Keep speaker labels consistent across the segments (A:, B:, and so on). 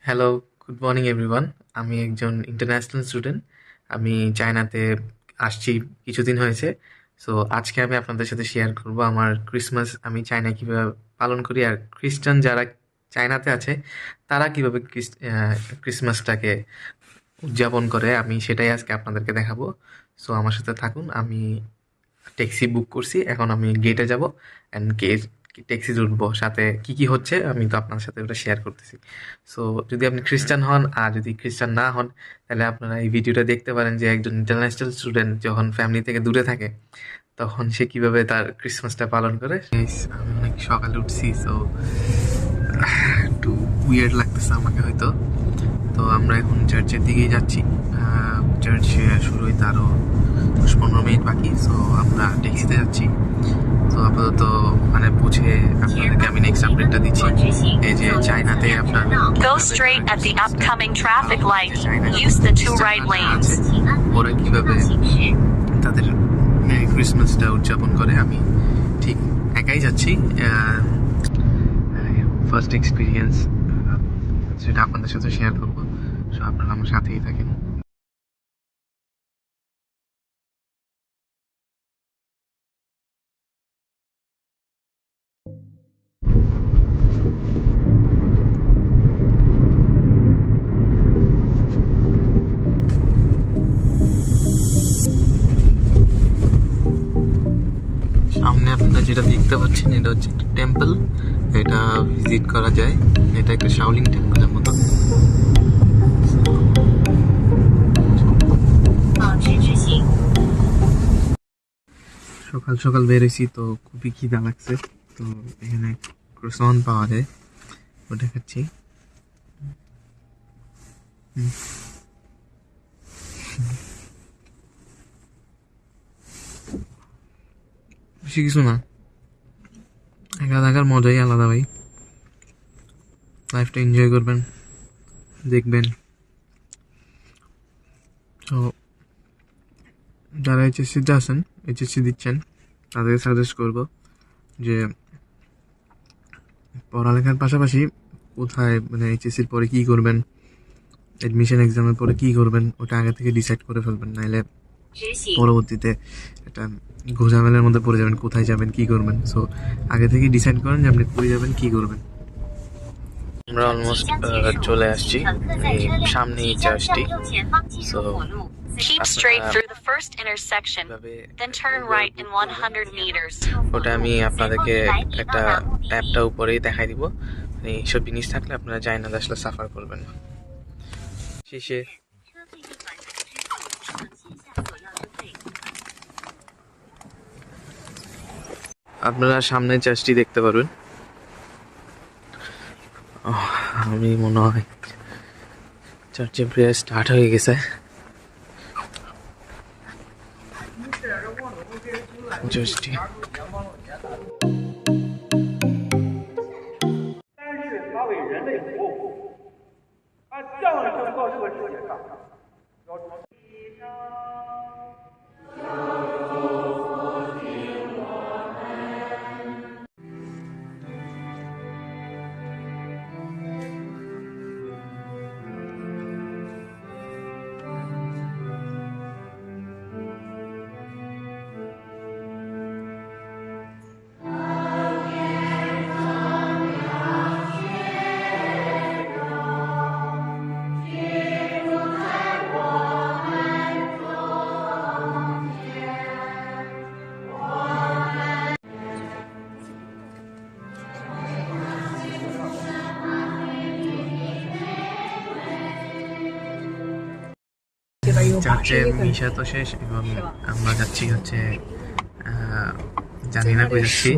A: Hello, good morning everyone. আমি একজন international student. আমি চায়নাতে আসছি কিছুদিন হয়েছে। সো আজকে আমি আপনাদের সাথে শেয়ার করব আমার ক্রিসমাস আমি চায়নায় কীভাবে পালন করি, আর খ্রিস্টান যারা চায়নাতে আছে তারা কীভাবে ক্রিসমাসটাকে উদযাপন করে আমি সেটাই আজকে আপনাদেরকে দেখাবো। সো আমার সাথে থাকুন। আমি ট্যাক্সি বুক করছি, এখন আমি গেটে যাব অ্যান্ড ট্যাক্সিতে উঠবো। সাথে কি কি হচ্ছে আমি তো আপনার সাথে ওটা শেয়ার করতেছি। সো যদি আপনি খ্রিস্টান হন আর যদি খ্রিস্টান না হন, তাহলে আপনারা এই ভিডিওটা দেখতে পারেন যে একজন ইন্টারন্যাশনাল স্টুডেন্ট যখন ফ্যামিলি থেকে দূরে থাকে তখন সে কিভাবে তার ক্রিসমাসটা পালন করে। Guys, আমি অনেক সকালে উঠছি, সো একটু উইয়ার্ড লাগতেছে আমাকে হয়তো। তো আমরা এখন চার্চের দিকেই যাচ্ছি। চার্চ শুরু হইতে আরও 10-15 মিনিট বাকি। সো আমরা ট্যাক্সিতে যাচ্ছি। তো আপাতত মানে পৌঁছে আপনাদেরকে আমি নেক্সট আপডেটটা দিচ্ছি। এই যে চায়নাতে আপনার
B: Go straight at the upcoming traffic light. Use the two right lanes.
A: ওরা কিভাবে তাদের ক্রিসমাসটা উদযাপন করে আমি ঠিক একাই যাচ্ছি। ফার্স্ট এক্সপিরিয়েন্স সেটা আপনাদের সাথে শেয়ার করবো। সো আপনারা আমার সাথেই থাকেন। সামনে আপনারা যেটা দেখতে পাচ্ছেন এটা হচ্ছে একটা টেম্পল। এটা ভিজিট করা যায়। এটা একটা শাওলিং টেম্পলের মতো। সকাল সকাল বেরোইছি, তো খুবই খিদা লাগছে। তো এখানে ক্রোসন পাওয়া যায়, ওটা খাচ্ছি। বেশি কিছু না, একা থাকার মজাই আলাদা ভাই। লাইফটা এনজয় করবেন, দেখবেন। তো যারা এইচএসসিতে আছেন, এইচএসসি দিচ্ছেন, তাদেরকে সাজেস্ট করবো যে পড়ালেখার পাশাপাশি কোথায় মানে এইচএসসির পরে কী করবেন, অ্যাডমিশন এক্সামের পরে কী করবেন ওটা আগে থেকে ডিসাইড করে ফেলবেন, নাইলে পরবর্তীতে একটা ঘোঝামেলার মধ্যে পড়ে যাবেন কোথায় যাবেন কী করবেন। সো আগে থেকে ডিসাইড করেন যে আপনি কই যাবেন কী করবেন। আমরা অলমোস্ট চলে আসছি এই সামনেই চার্চটি। So
B: Keep straight through the first intersection, then turn right in 100 meters.
A: ওটা আমি আপনাদেরকে একটা অ্যাপটা উপরেই দেখাই দিব। এইসব জিনিস থাকলে আপনারা চায়নাতে আসলে সাফার করবেন না। শেষে আপনারা সামনে চার্চটি দেখতে পারবেন। আমি মনে হয় চার্চে প্রেয়ার স্টার্ট হয়ে গেছে। চার্চটি চার্চের মিশা তো শেষ এবং আমরা যাচ্ছি হচ্ছে জানি না কই যাচ্ছি,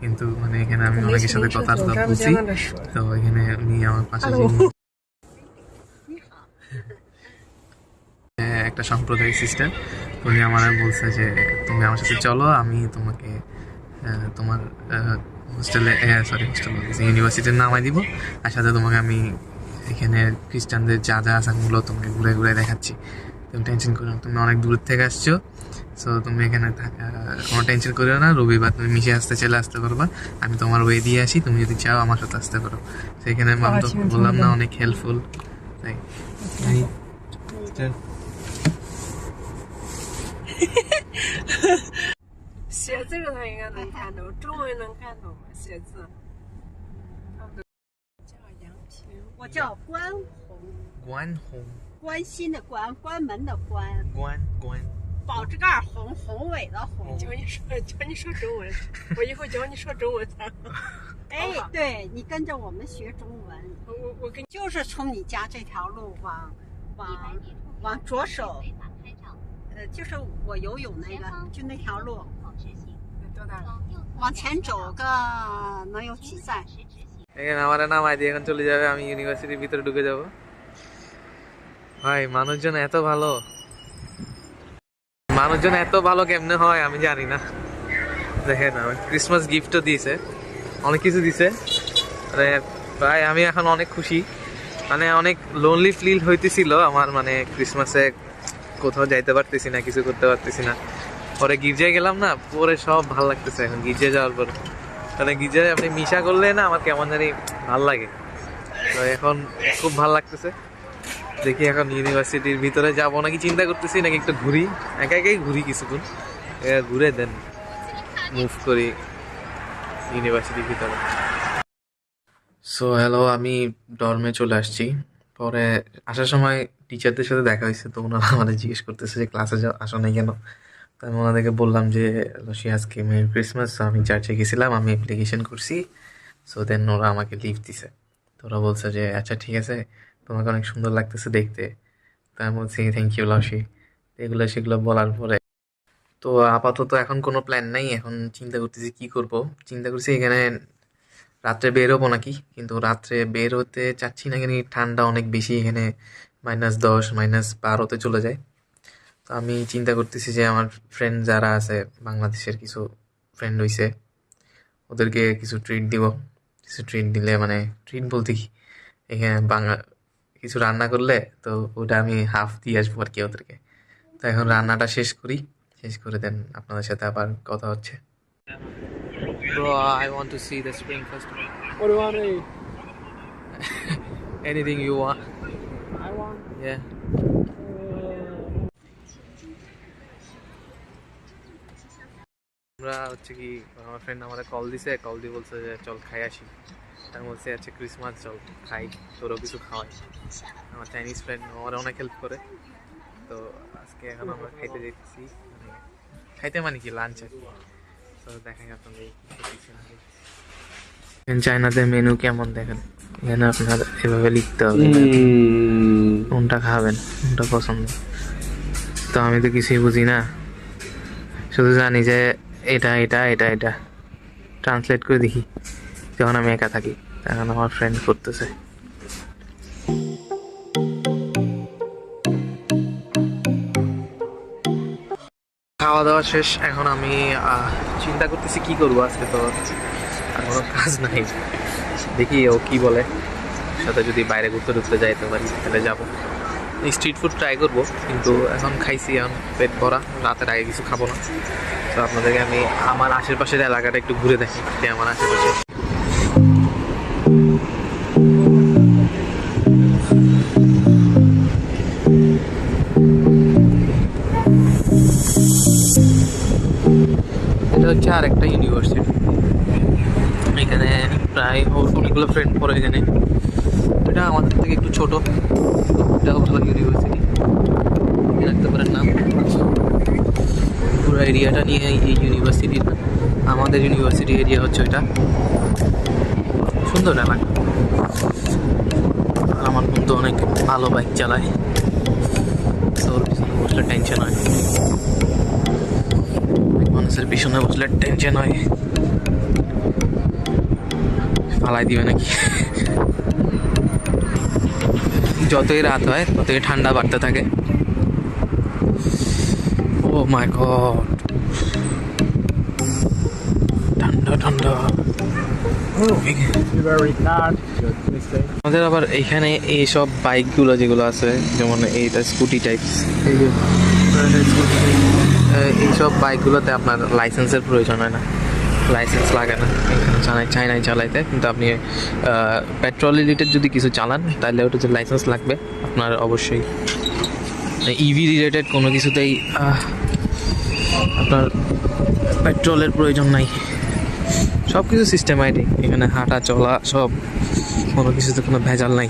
A: কিন্তু মানে এখানে আমি অনেকের সাথে কথা বলছি। তো এখানে উনি আমার পাশে একটা সাম্প্রদায়িক সিস্টার, উনি আমার বলছে যে তুমি আমার সাথে চলো, আমি তোমাকে তোমার হোস্টেলে ইউনিভার্সিটির নামাই দিব, আর সাথে তোমাকে আমি এখানে খ্রিস্টানদের যা যা আছে ওগুলো তোমাকে ঘুরে ঘুরে দেখাচ্ছি। তো তুমি টেনশন করো না, তুমি অনেক দূর থেকে আসছো, সো তুমি এখানে থাকা কোনো টেনশন করিও না। রবিবার তুমি মিশে আসতে চাইলে আসতে পারবা, আমি তোমার ওয়ে দিয়ে আসি, তুমি যদি চাও আমার সাথে আসতে পারো। সেখানে মাম তো বললাম না অনেক হেল্পফুল, তাই চল।
C: 写这个他应该能看懂，中文能看懂吗？写字。叫杨平，
D: 我叫关红，
A: 关红，
D: 关心的关，关门的关，
A: 关
D: 宝字盖红，宏伟的宏。
C: 教你说中文，我以后教你说中文才好。
D: 哎，对你跟着我们学中文，
C: 我跟你
D: 就是从你家这条路往左手，就是我游泳那个，就那条路，
C: 多大了？
D: 往前走个能有几站？
A: এখানে আমার নামাই দিয়ে এখন চলে যাবে, আমি ইউনিভার্সিটির ভিতরে ঢুকে যাব। ভাই মানুষজন এত ভালো, মানুষজন এত ভালো কেমনে হয় আমি জানি না। দেখেন আমার ক্রিসমাস গিফটও দিয়েছে, অনেক কিছু দিছে, মানে ভাই আমি এখন অনেক খুশি, মানে অনেক লোনলি ফিল হইতেছিল আমার, মানে ক্রিসমাসে কোথাও যাইতে পারতেছি না, কিছু করতে পারতেছি না। পরে গির্জায় গেলাম না, পরে সব ভালো লাগতেছে এখন গির্জায় যাওয়ার পর, মানে গির্জায় আপনি মিশা করলে না আমার কেমন জানি ভাল লাগে, তো এখন খুব ভাল লাগতেছে। দেখি এখন ইউনিভার্সিটির ভিতরে যাবো নাকি চিন্তা করতেছি, নাকি একটু ঘুরি, একা একাই ঘুরি কিছুক্ষণ, ঘুরে দেন মুভ করি ইউনিভার্সিটির ভিতরে। সো হ্যালো, আমি ডর্মে চলে আসছি। পরে আসার সময় টিচারদের সাথে দেখা হয়েছে, তো ওনারা আমাদের জিজ্ঞেস করতেছে যে ক্লাসে আসো নাই কেন। তো আমি ওনাদেরকে বললাম যে লসি আজকে মেরি ক্রিসমাস, আমি চার্চে গেছিলাম, আমি অ্যাপ্লিকেশন করছি, সো দেন ওরা আমাকে লিভ দিছে। তো ওরা বলছে যে আচ্ছা ঠিক আছে, তোমাকে অনেক সুন্দর লাগতেছে দেখতে। তো আমি বলছি থ্যাংক ইউ লসি। এগুলো সেগুলো বলার পরে তো আপাতত এখন কোনো প্ল্যান নাই, এখন চিন্তা করতেছি কি করব। চিন্তা করছি এখানে রাত্রে বের হবো নাকি, কিন্তু রাত্রে বের হতে চাচ্ছি না, কেন ঠান্ডা অনেক বেশি এখানে, -10 -12তে চলে যায়। তো আমি চিন্তা করতেছি যে আমার ফ্রেন্ড যারা আছে বাংলাদেশের, কিছু ফ্রেন্ড হইছে, ওদেরকে কিছু ট্রিট দিব। কিছু ট্রিট দিলে, মানে ট্রিট বলতে কি, এখানে কিছু রান্না করলে তো ওটা আমি হাফ দিয়ে আসবো আর কি ওদেরকে। তো এখন রান্নাটা শেষ করি, শেষ করে দেন আপনাদের সাথে আবার কথা হচ্ছে। Bro, I want to see the Spring Festival.
E: What do you want to eat?
A: Anything you want.
E: I want.
A: Yeah. আমরা হচ্ছে কি, আমার ফ্রেন্ড আমাদের কল দিয়ে বলছে যে চল খাই আসি। আমি বলছি আচ্ছা ক্রিসমাস চল খাই, তোরও কিছু খাওয়াই। আমার চাইনিজ ফ্রেন্ড আমার অনেক হেল্প করে, তো আজকে এখন আমরা খাইতে যাইতেছি, খাইতে মানে কি লাঞ্চ আর কি। তো দেখাই আপনাদের চায়নাতে মেনু কেমন দেখেন, এখানে আপনার এভাবে লিখতে হবে কোনটা খাবেন, কোনটা পছন্দ। তো আমি তো কিছুই বুঝি না, শুধু জানি যে এটা এটা এটা এটা ট্রান্সলেট করে দেখি যখন আমি একা থাকি। এখন আমার ফ্রেন্ড করতেছে। খাওয়া দাওয়া শেষ, এখন আমি চিন্তা করতেছি কি করবো আজকে, তো আর কোনো কাজ নাই। দেখি ও কি বলে, সাথে যদি বাইরে ঘুরতে যাইতে পারি তাহলে যাবো। স্ট্রিট ফুড ট্রাই করবো, কিন্তু এখন খাইছি, এখন পেট ভরা, রাতের আগে কিছু খাবো না। তো আপনাদেরকে আমি আমার আশেপাশের এলাকাটা একটু ঘুরে দেখি যে আমার আশেপাশে এটা হচ্ছে আর একটা ইউনিভার্সিটি। এখানে প্রায় অনেকগুলো ফ্রেন্ড পড়ে এখানে। এটা আমাদের থেকে একটু ছোট, এটাও ভালো ইউনিভার্সিটি, রাখতে পারেন নাম। পুরো এরিয়াটা নিয়ে এই ইউনিভার্সিটির, আমাদের ইউনিভার্সিটি এরিয়া হচ্ছে ওইটা। সুন্দর এলাকা। আমার বন্ধু অনেক ভালো বাইক চালায়, ওর পিছনে বসলে টেনশন হয়, মানুষের পিছনে বসলে টেনশন হয়, ফালাই দিবে নাকি। যতই রাত হয় ততই ঠান্ডা বাড়তে থাকে। ও মাই গড, ঠান্ডা ঠান্ডা।
E: Very hard. Just same.
A: আমাদের আবার এখানে এইসব বাইকগুলো যেগুলো আছে, যেমন এইটা স্কুটি টাইপস, এই যে স্কুটি, এইসব বাইকগুলোতে আপনার লাইসেন্সের প্রয়োজন হয় না, লাইসেন্স লাগে না এখানে চায়নায় চালাইতে। কিন্তু আপনি পেট্রোল রিলেটেড যদি কিছু চালান তাহলে ওটাতে লাইসেন্স লাগবে আপনার অবশ্যই। ইভি রিলেটেড কোনো কিছুতেই আপনার পেট্রোলের প্রয়োজন নাই, সব কিছু সিস্টেমেটিক এখানে, হাঁটা চলা সব, কোনো কিছুতে কোনো ভেজাল নাই।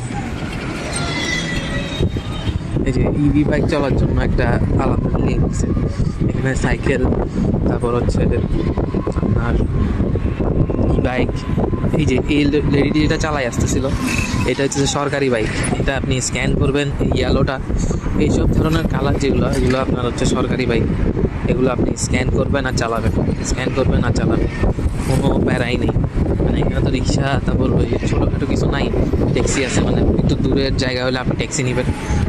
A: এই যে ইভি বাইক চলার জন্য একটা আলাদা লেন আছে এখানে, সাইকেল, তারপর হচ্ছে আপনার ই বাইক। এই যে এই লেডিটি যেটা চালাই আসতেছিল, এটা হচ্ছে সরকারি বাইক। এটা আপনি স্ক্যান করবেন, এই ইয়েলোটা, এইসব ধরনের কালার যেগুলো, এগুলো আপনার হচ্ছে সরকারি বাইক। এগুলো আপনি স্ক্যান করবেন আর চালাবেন, স্ক্যান করবেন আর চালাবেন, কোনো প্যারাই নেই। মানে এখানে তো রিক্সা, তারপর ওই ছোটোখাটো কিছু নাই, ট্যাক্সি আছে, মানে একটু দূরের জায়গা হলে আপনি ট্যাক্সি নেবেন।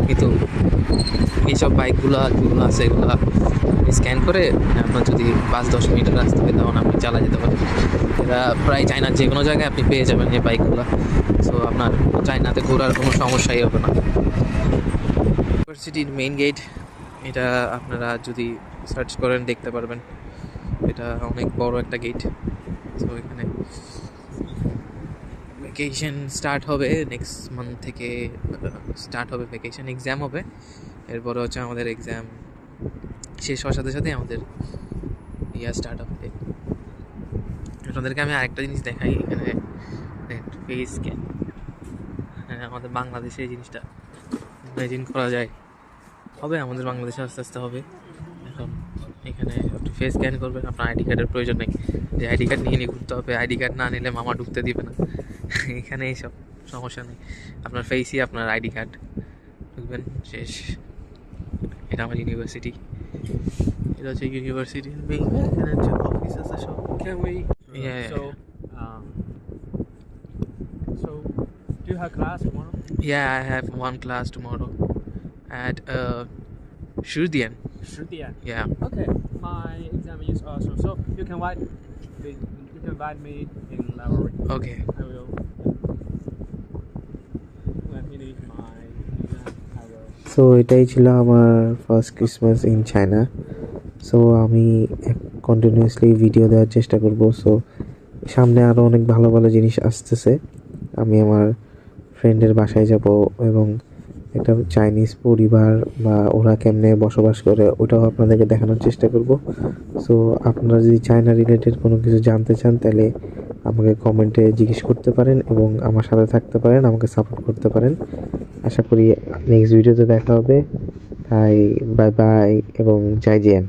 A: কিন্তু এইসব বাইকগুলো যেগুলো আছে এগুলো স্ক্যান করে আপনার যদি 5-10 মিনিটের রাস্তা হয় তখন আপনি চালা যেতে পারেন। এরা প্রায় চায়নার যে কোনো জায়গায় আপনি পেয়ে যাবেন এই বাইকগুলো। সো আপনার চায়নাতে ঘোরার কোনো সমস্যাই হবে না। ইউনিভার্সিটির মেইন গেট, এটা আপনারা যদি সার্চ করেন দেখতে পারবেন, এটা অনেক বড় একটা গেট। সো এখানে ভ্যাকেশন স্টার্ট হবে নেক্সট মান্থ থেকে, স্টার্ট হবে ভ্যাকেশন, এক্সাম হবে। এরপরে হচ্ছে আমাদের এক্সাম শেষ হওয়ার সাথে সাথে আমাদের স্টার্ট হবে। আপনাদেরকে আমি আরেকটা জিনিস দেখাই, এখানে ফেস স্ক্যান, আমাদের বাংলাদেশে এই জিনিসটা ইমাজিন করা যায়, হবে আমাদের বাংলাদেশে আস্তে আস্তে হবে। এখন এখানে আপনি ফেস স্ক্যান করবেন, আপনার আইডি কার্ডের প্রয়োজন নেই যে আইডি কার্ড নিয়ে ঘুরতে হবে, আইডি কার্ড না নিলে মামা ঢুকতে দিবে না। এখানে এইসব সমস্যা নেই, আপনার ফেসই আপনার আইডি কার্ড, ঢুকবেন, শেষ। এটা আমার ইউনিভার্সিটি, এটা হচ্ছে ইউনিভার্সিটির মেইন, এখানে হচ্ছে অফিস আছে সব।
E: Can we?
A: Yeah.
E: So, do you have class tomorrow?
A: Yeah, I have one class tomorrow at Shurdian.
E: Shrudian.
A: Yeah.
E: Okay. My exam is also. So you can invite me in library.
A: Okay.
E: I will. When finish my exam, I will.
F: So এটাই ছিল আমার first Christmas in China. So আমি continuously video দেওয়ার চেষ্টা করব। So সামনে আরও অনেক ভালো ভালো জিনিস আসতেছে। আমি আমার ফ্রেন্ডের বাসায় যাব এবং একটা চাইনিজ পরিবার বা ওরা কেমনে বসবাস করে ওটাও আপনাদেরকে দেখানোর চেষ্টা করব। সো আপনারা যদি চায়না রিলেটেড কোনো কিছু জানতে চান তাহলে আমাকে কমেন্টে জিজ্ঞেস করতে পারেন এবং আমার সাথে থাকতে পারেন, আমাকে সাপোর্ট করতে পারেন। আশা করি নেক্সট ভিডিওতে দেখা হবে। তাই বাই বাই এবং জয় জিয়ান।